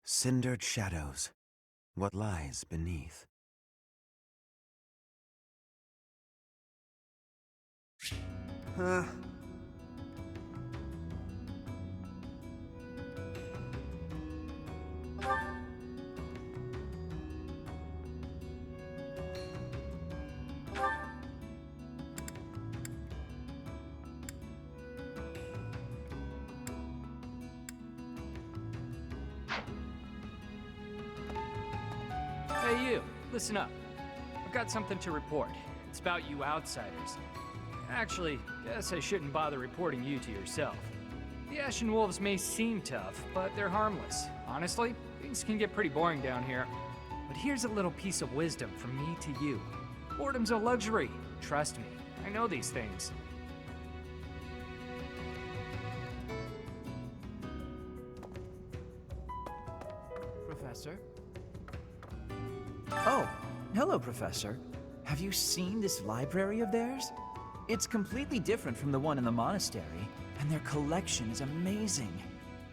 Cindered shadows. What lies beneath? Huh? Hey you, listen up. I've got something to report. It's about you outsiders. Actually, guess I shouldn't bother reporting you to yourself. The Ashen Wolves may seem tough, but they're harmless. Honestly, things can get pretty boring down here. But here's a little piece of wisdom from me to you. Boredom's a luxury. Trust me, I know these things. Professor? Oh, hello, Professor. Have you seen this library of theirs? It's completely different from the one in the monastery, and their collection is amazing.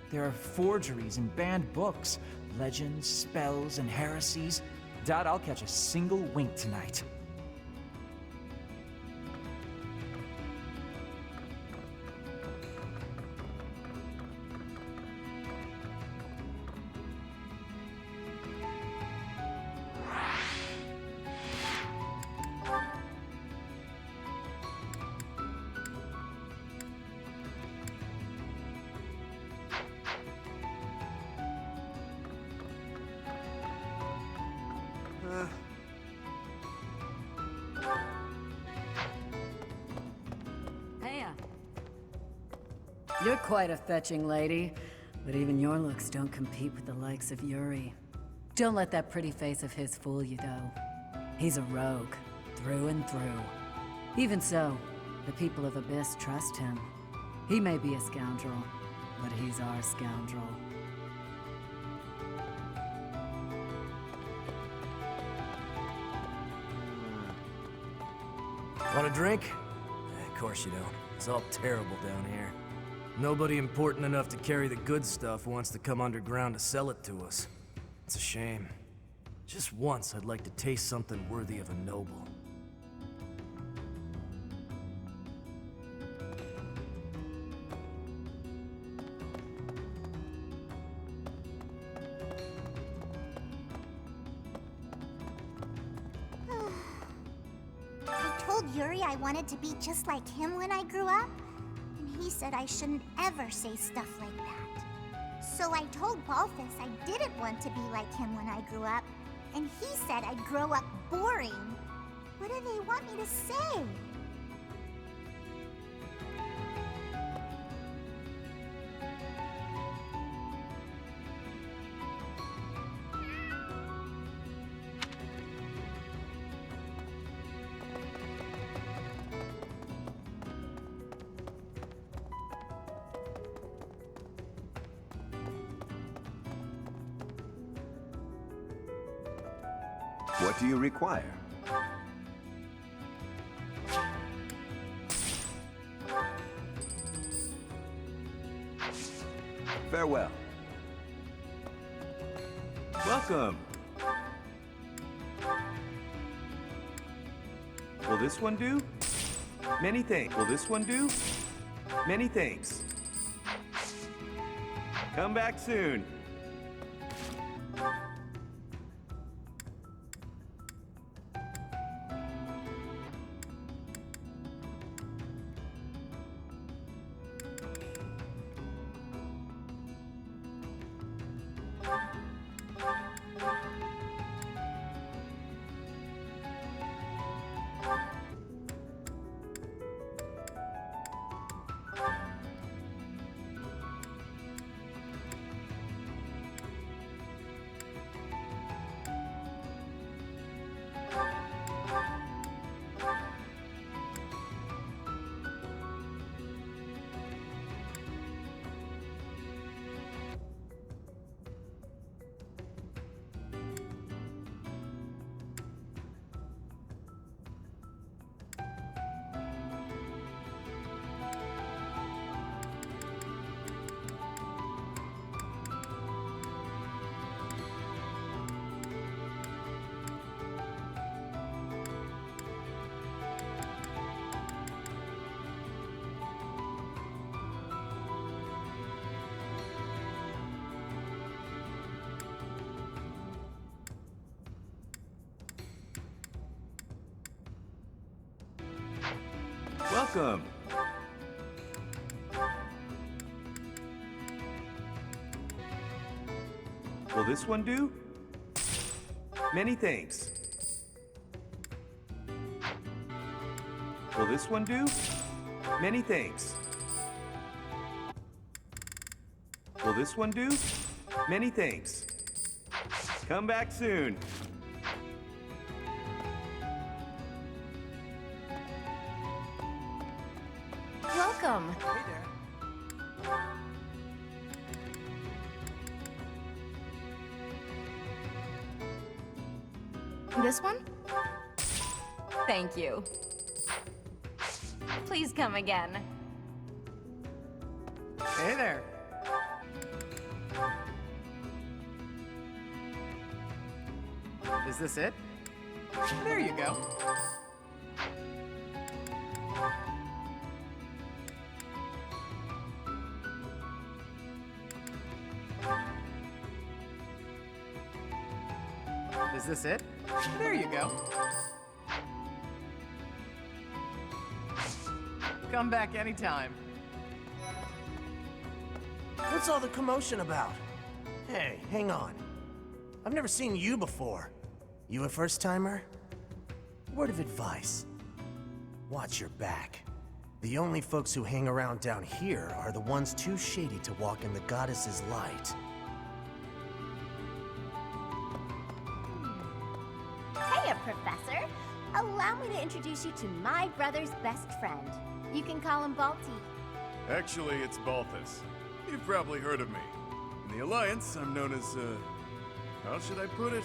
There are forgeries and banned books, legends, spells, and heresies. Doubt I'll catch a single wink tonight. Heya. You're quite a fetching lady, but even your looks don't compete with the likes of Yuri. Don't let that pretty face of his fool you, though. He's a rogue, through and through. Even so, the people of Abyss trust him. He may be a scoundrel, but he's our scoundrel. Want a drink? Of course you don't. It's all terrible down here. Nobody important enough to carry the good stuff wants to come underground to sell it to us. It's a shame. Just once I'd like to taste something worthy of a noble. I told Yuri I wanted to be just like him when I grew up, and he said I shouldn't ever say stuff like that. So I told Balthus I didn't want to be like him when I grew up, and he said I'd grow up boring. What do they want me to say? What do you require? Farewell. Welcome. Will this one do? Many thanks. Will this one do? Many thanks. Come back soon. Welcome. Will this one do? Many thanks. Will this one do? Many thanks. Will this one do? Many thanks. Come back soon. Welcome. Hey there. This one? Thank you. Please come again. Hey there. Is this it? There you go. Is this it? There you go. Come back anytime. What's all the commotion about? Hey, hang on. I've never seen you before. You a first-timer? Word of advice. Watch your back. The only folks who hang around down here are the ones too shady to walk in the goddess's light. Hiya, Professor. Allow me to introduce you to my brother's best friend. You can call him Balti. Actually, it's Balthus. You've probably heard of me. In the Alliance, I'm known as, how should I put it?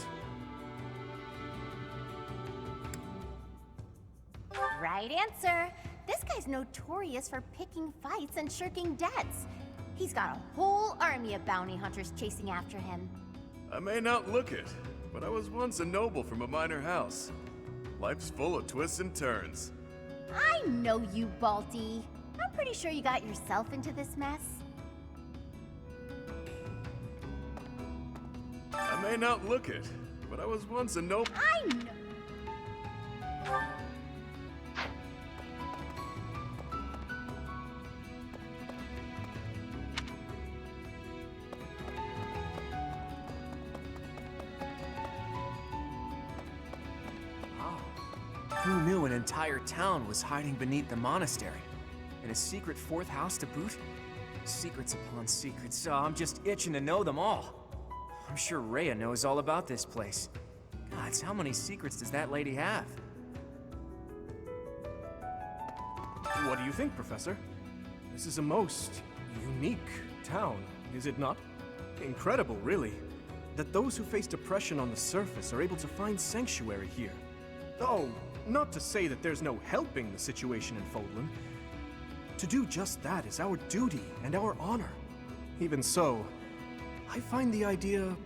Right answer. This guy's notorious for picking fights and shirking debts. He's got a whole army of bounty hunters chasing after him. I may not look it, but I was once a noble from a minor house. Life's full of twists and turns. I know you, Balti. I'm pretty sure you got yourself into this mess. I may not look it, but I was once a noble. I know. Who knew an entire town was hiding beneath the monastery? And a secret fourth house to boot? Secrets upon secrets. Oh, I'm just itching to know them all. I'm sure Rhea knows all about this place. Gods, how many secrets does that lady have? What do you think, Professor? This is a most unique town, is it not? Incredible, really, that those who face depression on the surface are able to find sanctuary here. Oh, not to say that there's no helping the situation in Fodlan. To do just that is our duty and our honor. Even so, I find the idea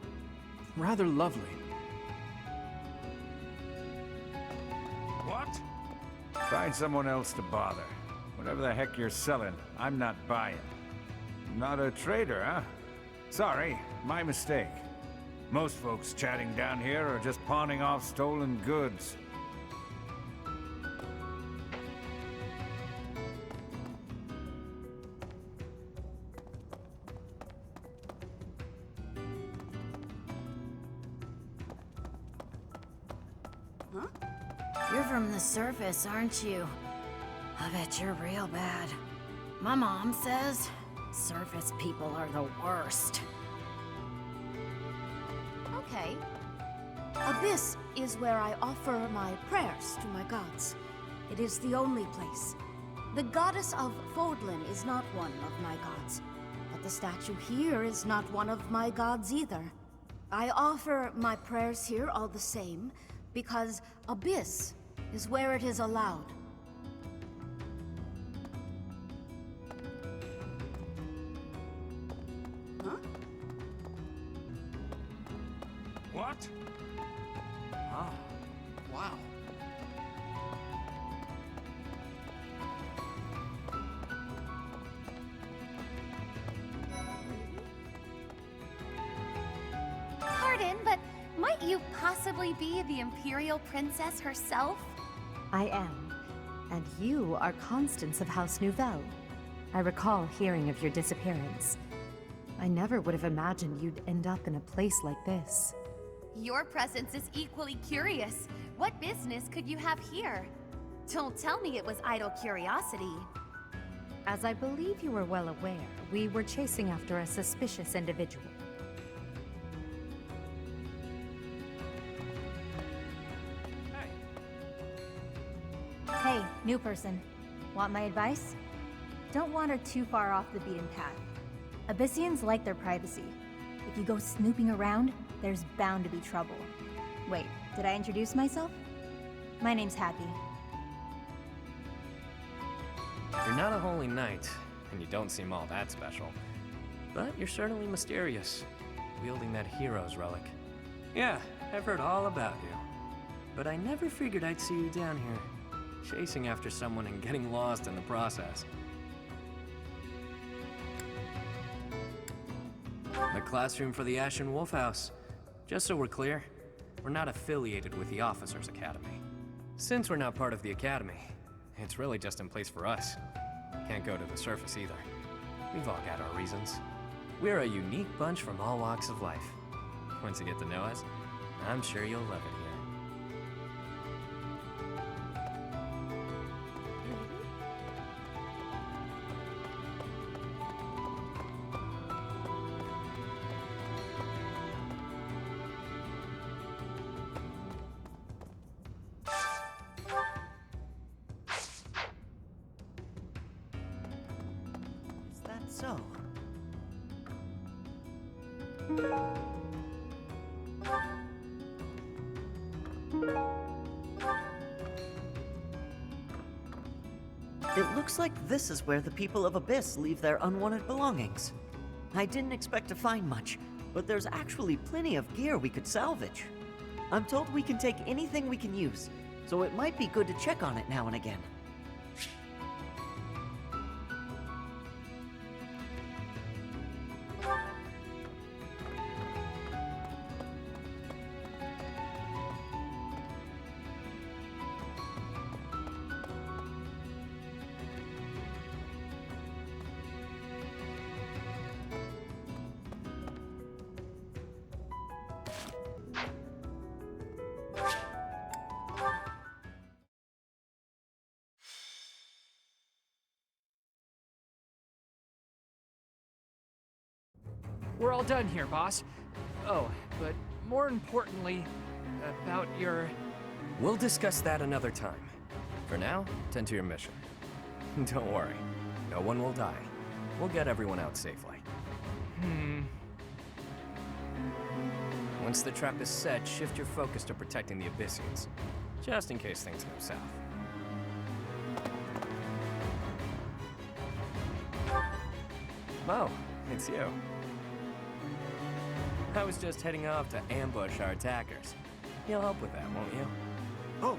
rather lovely. What? Find someone else to bother. Whatever the heck you're selling, I'm not buying. Not a trader, huh? Sorry, my mistake. Most folks chatting down here are just pawning off stolen goods. You're from the surface, aren't you? I bet you're real bad. My mom says surface people are the worst. Okay. Abyss is where I offer my prayers to my gods. It is the only place. The goddess of Fodlan is not one of my gods, but the statue here is not one of my gods either. I offer my prayers here all the same, because Abyss is where it is allowed. Huh? What? Ah, wow. Pardon, but might you possibly be the Imperial Princess herself? I am. And you are Constance of House Nouvelle. I recall hearing of your disappearance. I never would have imagined you'd end up in a place like this. Your presence is equally curious. What business could you have here? Don't tell me it was idle curiosity. As I believe you are well aware, we were chasing after a suspicious individual. Hey, new person. Want my advice? Don't wander too far off the beaten path. Abyssians like their privacy. If you go snooping around, there's bound to be trouble. Wait, did I introduce myself? My name's Happy. You're not a holy knight, and you don't seem all that special. But you're certainly mysterious, wielding that hero's relic. Yeah, I've heard all about you. But I never figured I'd see you down here, chasing after someone and getting lost in the process. The classroom for the Ashen Wolf House. Just so we're clear, we're not affiliated with the Officers Academy. Since we're not part of the Academy, it's really just in place for us. Can't go to the surface either. We've all got our reasons. We're a unique bunch from all walks of life. Once you get to know us, I'm sure you'll love it here. So. It looks like this is where the people of Abyss leave their unwanted belongings. I didn't expect to find much, but there's actually plenty of gear we could salvage. I'm told we can take anything we can use, so it might be good to check on it now and again. We're all done here, boss. Oh, but more importantly, about your... We'll discuss that another time. For now, tend to your mission. Don't worry, no one will die. We'll get everyone out safely. Once the trap is set, shift your focus to protecting the Abyssians, just in case things go south. Mo, it's you. I was just heading off to ambush our attackers. You'll help with that, won't you? Oh,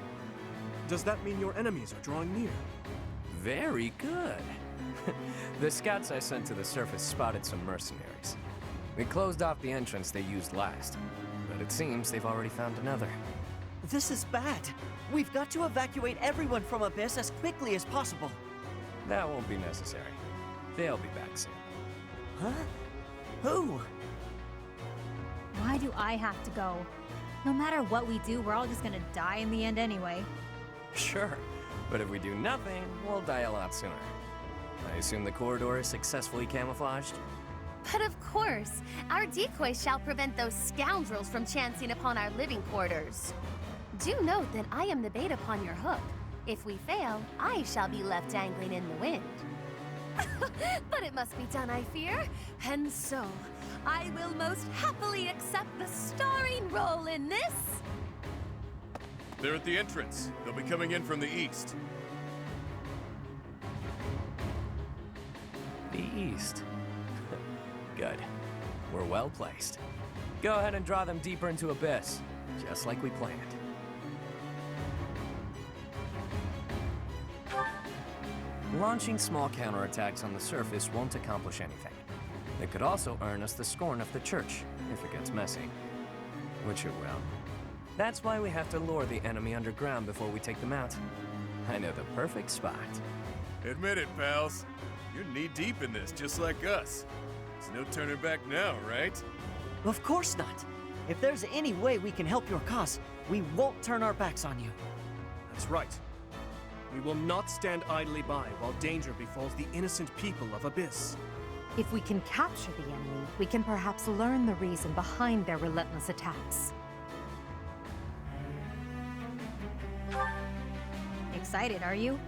does that mean your enemies are drawing near? Very good. The scouts I sent to the surface spotted some mercenaries. We closed off the entrance they used last, but it seems they've already found another. This is bad. We've got to evacuate everyone from Abyss as quickly as possible. That won't be necessary. They'll be back soon. Huh? Who? Why do I have to go? No matter what we do, we're all just gonna die in the end anyway. Sure, but if we do nothing, we'll die a lot sooner. I assume the corridor is successfully camouflaged? But of course, our decoy shall prevent those scoundrels from chancing upon our living quarters. Do note that I am the bait upon your hook. If we fail, I shall be left dangling in the wind. But it must be done, I fear. And so, I will most happily accept the starring role in this. They're at the entrance. They'll be coming in from the east. The east. Good. We're well placed. Go ahead and draw them deeper into Abyss, just like we planned. Launching small counterattacks on the surface won't accomplish anything. It could also earn us the scorn of the church, if it gets messy. Which it will. That's why we have to lure the enemy underground before we take them out. I know the perfect spot. Admit it, pals. You're knee-deep in this, just like us. There's no turning back now, right? Of course not. If there's any way we can help your cause, we won't turn our backs on you. That's right. We will not stand idly by while danger befalls the innocent people of Abyss. If we can capture the enemy, we can perhaps learn the reason behind their relentless attacks. Excited, are you?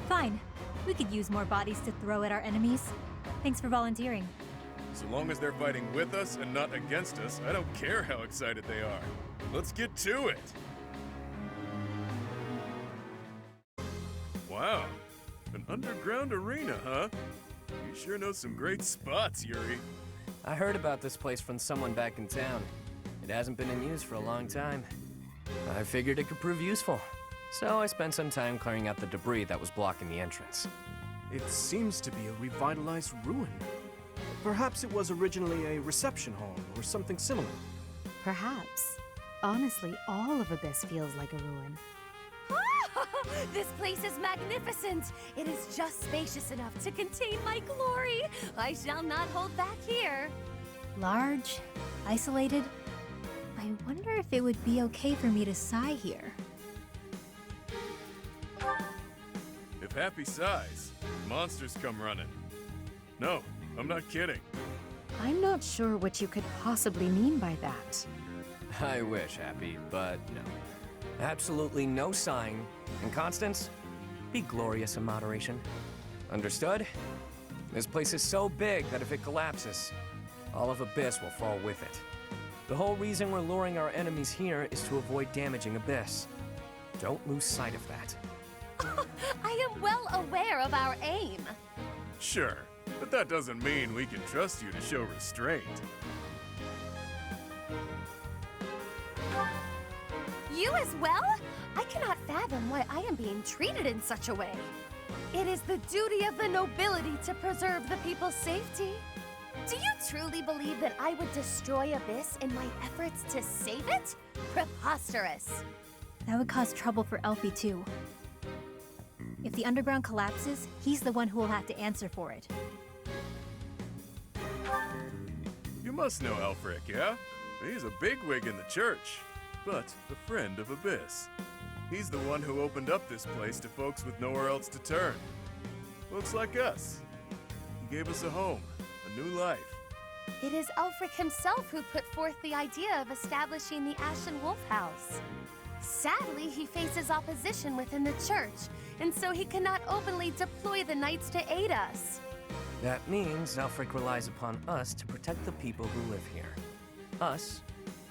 Fine. We could use more bodies to throw at our enemies. Thanks for volunteering. So long as they're fighting with us and not against us, I don't care how excited they are. Let's get to it! Wow, an underground arena, huh? You sure know some great spots, Yuri. I heard about this place from someone back in town. It hasn't been in use for a long time. I figured it could prove useful. So I spent some time clearing out the debris that was blocking the entrance. It seems to be a revitalized ruin. Perhaps it was originally a reception hall or something similar. Perhaps. Honestly, all of Abyss feels like a ruin. This place is magnificent! It is just spacious enough to contain my glory! I shall not hold back here! Large, isolated. I wonder if it would be okay for me to sigh here. If Happy sighs, monsters come running. No, I'm not kidding. I'm not sure what you could possibly mean by that. I wish, Happy, but no. Absolutely no sign. And Constance, be glorious in moderation. Understood? This place is so big that if it collapses, all of Abyss will fall with it. The whole reason we're luring our enemies here is to avoid damaging Abyss. Don't lose sight of that. I am well aware of our aim. Sure, but that doesn't mean we can trust you to show restraint. You as well? I cannot fathom why I am being treated in such a way. It is the duty of the nobility to preserve the people's safety. Do you truly believe that I would destroy Abyss in my efforts to save it? Preposterous. That would cause trouble for Elfie too. If the underground collapses, he's the one who will have to answer for it. You must know Elfric, yeah? He's a bigwig in the church, but a friend of Abyss. He's the one who opened up this place to folks with nowhere else to turn. Folks like us. He gave us a home, a new life. It is Ulfric himself who put forth the idea of establishing the Ashen Wolf House. Sadly, he faces opposition within the church, and so he cannot openly deploy the knights to aid us. That means Alfric relies upon us to protect the people who live here. Us,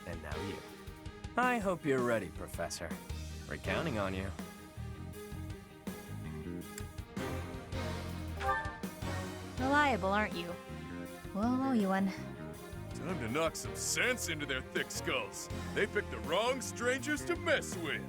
and now you. I hope you're ready, Professor. We're counting on you. Reliable, aren't you? We'll owe you one. Time to knock some sense into their thick skulls. They picked the wrong strangers to mess with.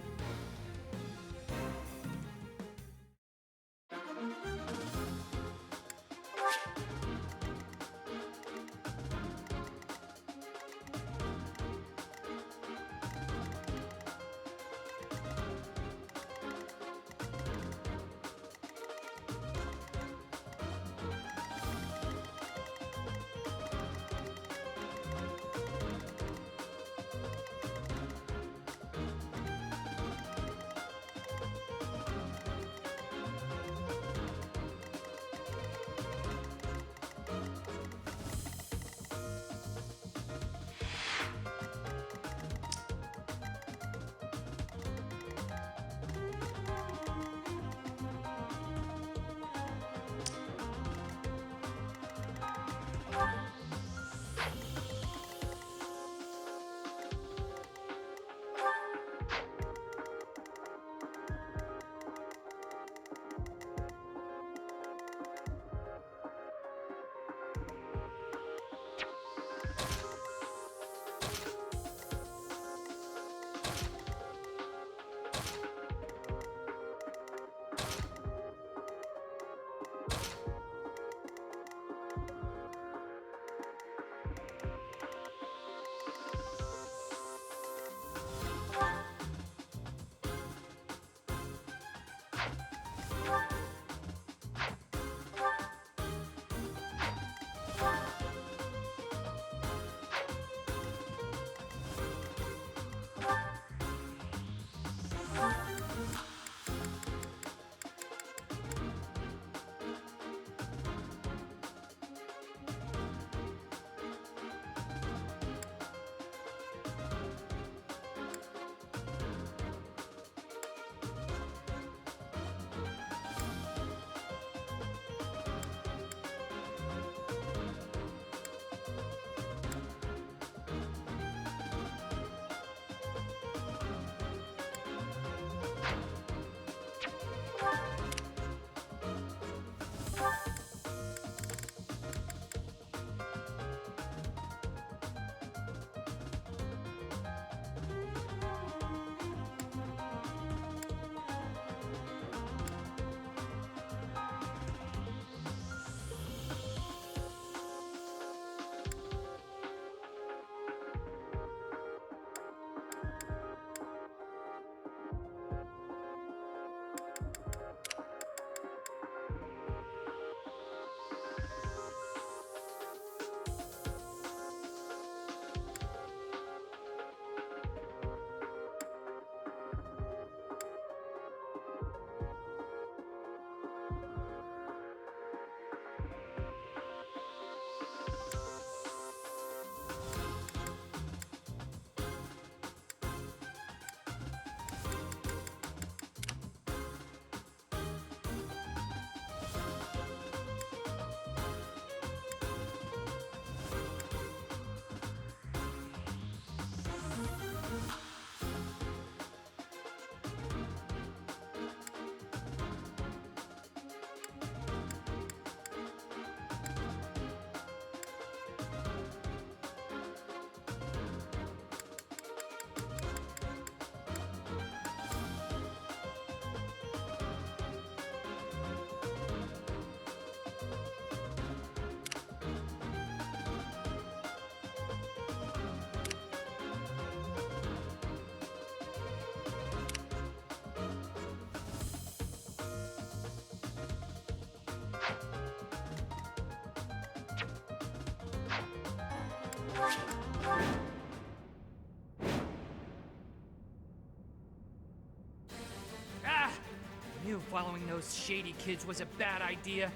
Ah! I knew following those shady kids was a bad idea.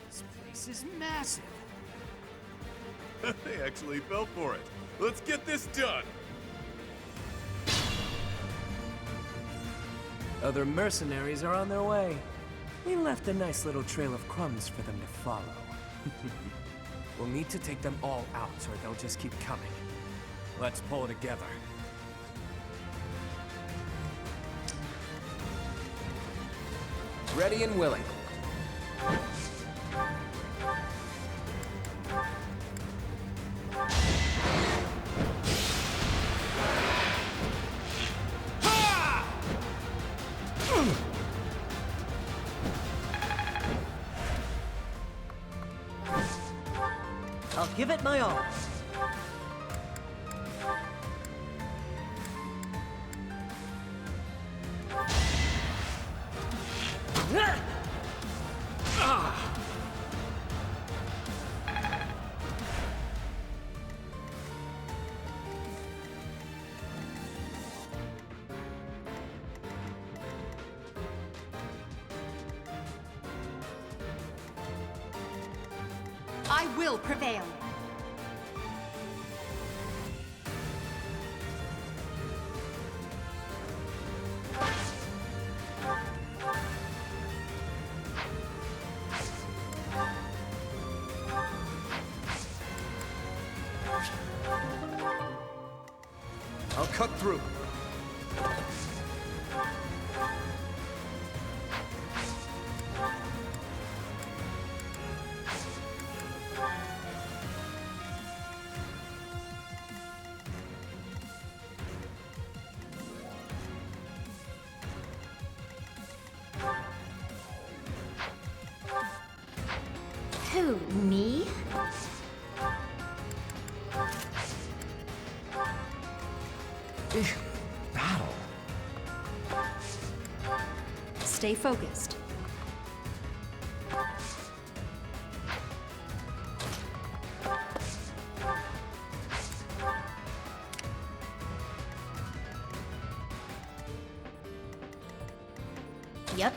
This place is massive. They actually fell for it. Let's get this done! Other mercenaries are on their way. We left a nice little trail of crumbs for them to follow. We'll need to take them all out, or they'll just keep coming. Let's pull together. Ready and willing. I'll give it my all. I will prevail. I'll cut through. Who, me? Battle. Stay focused. Yep.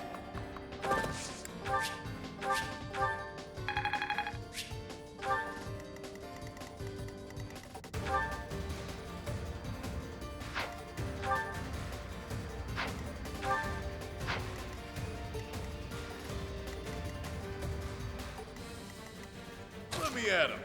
Let me at him.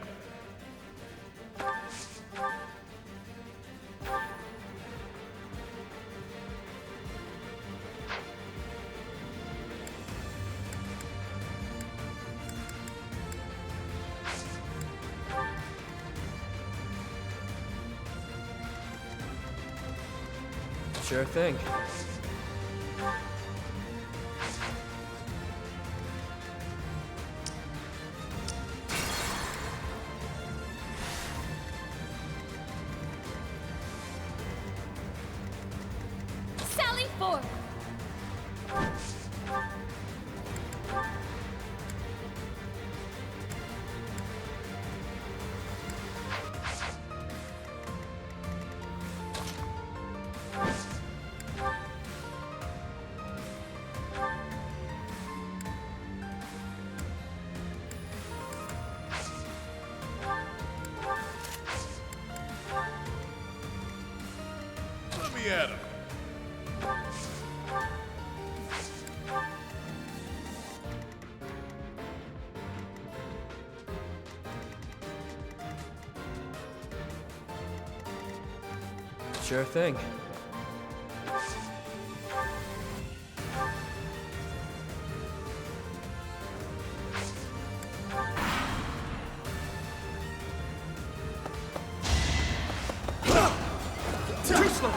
Sure thing. Sally forth! Let me at him. Sure thing. Too slow!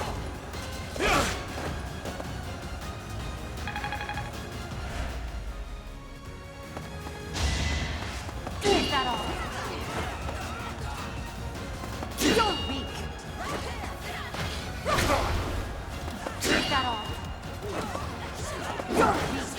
Is that all? You're weak. Is that all? You're weak.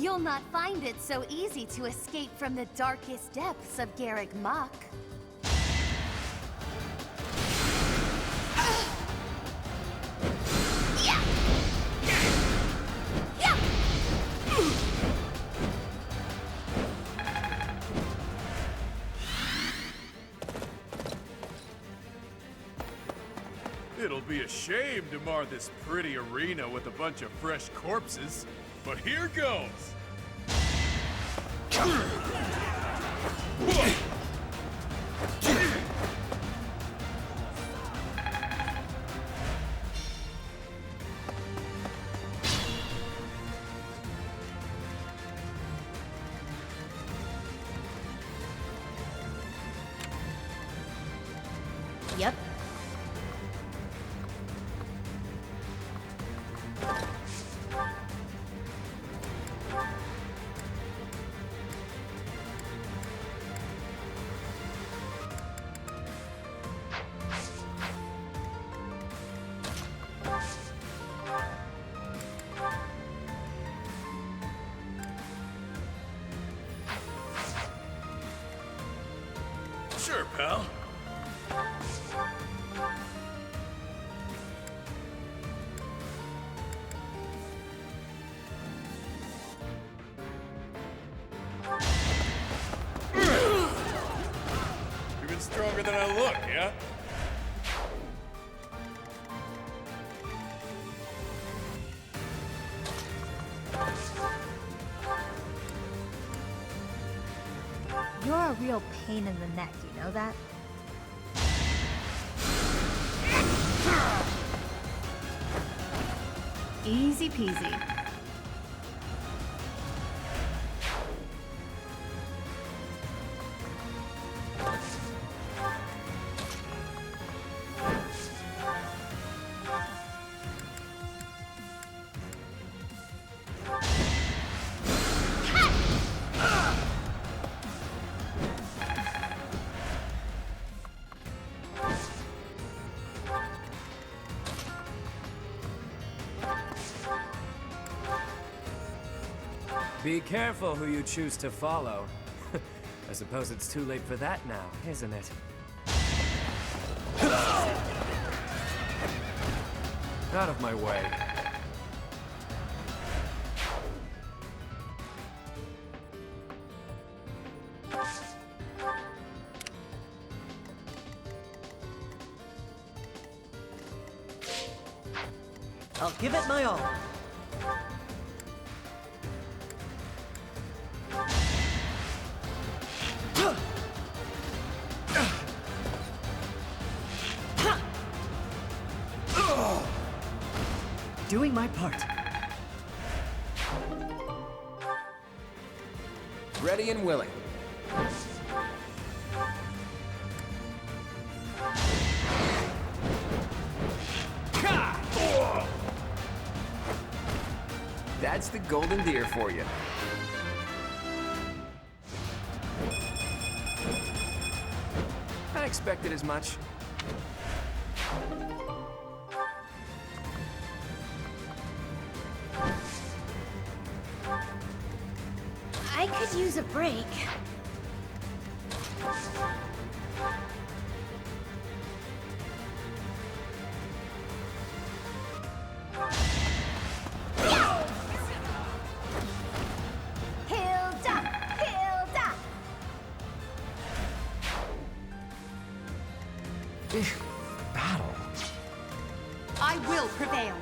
You'll not find it so easy to escape from the darkest depths of Garrick Muck. It'll be a shame to mar this pretty arena with a bunch of fresh corpses, but here goes! Yep. Sure, pal. Even stronger than I look, yeah? You're a real pain in the neck, you know that? Easy peasy. Be careful who you choose to follow. I suppose it's too late for that now, isn't it? Out of my way. I'll give it my all. Doing my part. Ready and willing. That's the golden deer for you. I expected as much. I could use a break. Hilda! Hilda! Battle. I will prevail.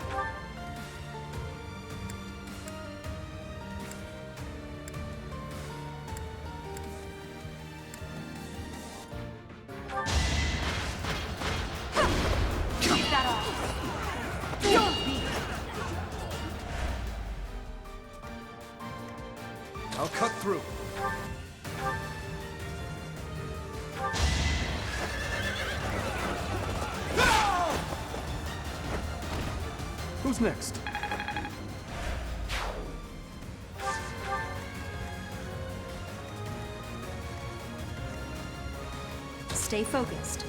Keep that off. Don't be. I'll cut through. Who's next? Stay focused.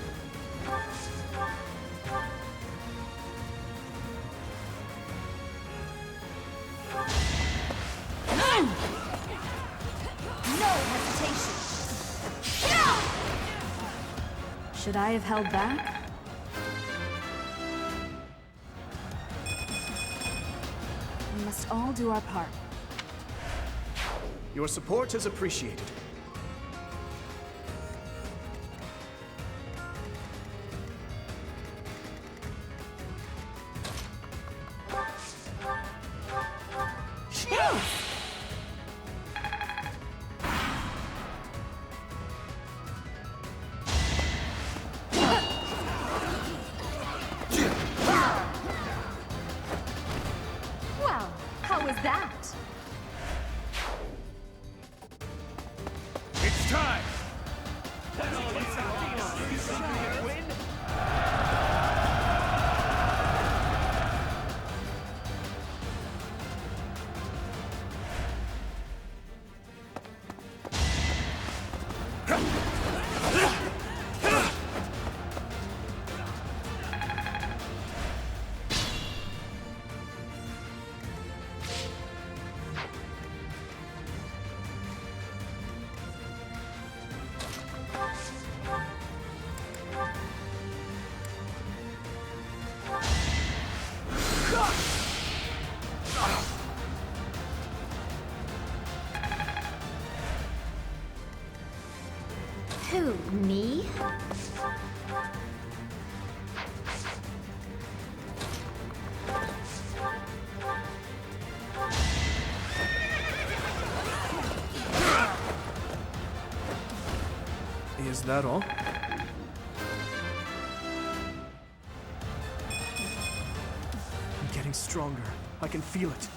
No hesitation. Should I have held back? We must all do our part. Your support is appreciated. Well, how was that? It's time! Who, me? Is that all? I'm getting stronger. I can feel it.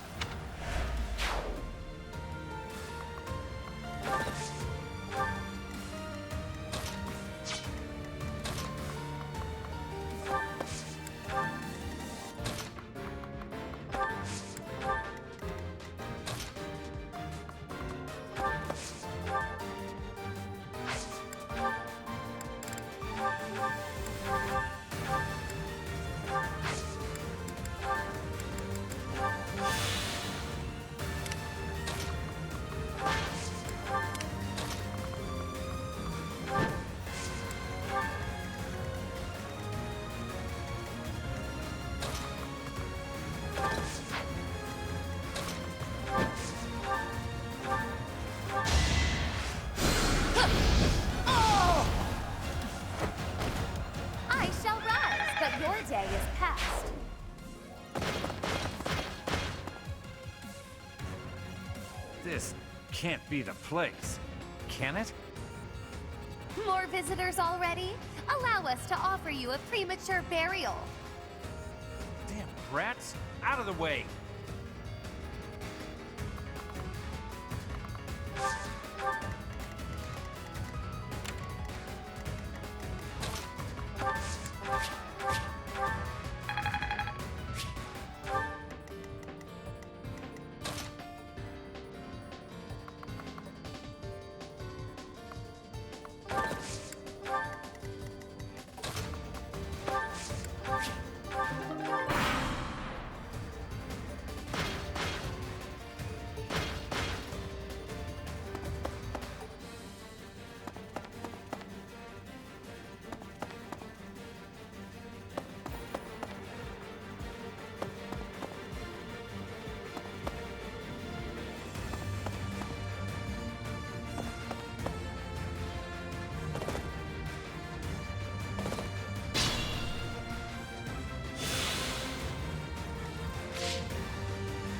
I shall rise, but your day is past. This can't be the place, can it? More visitors already? Allow us to offer you a premature burial. Damn rats! Out of the way!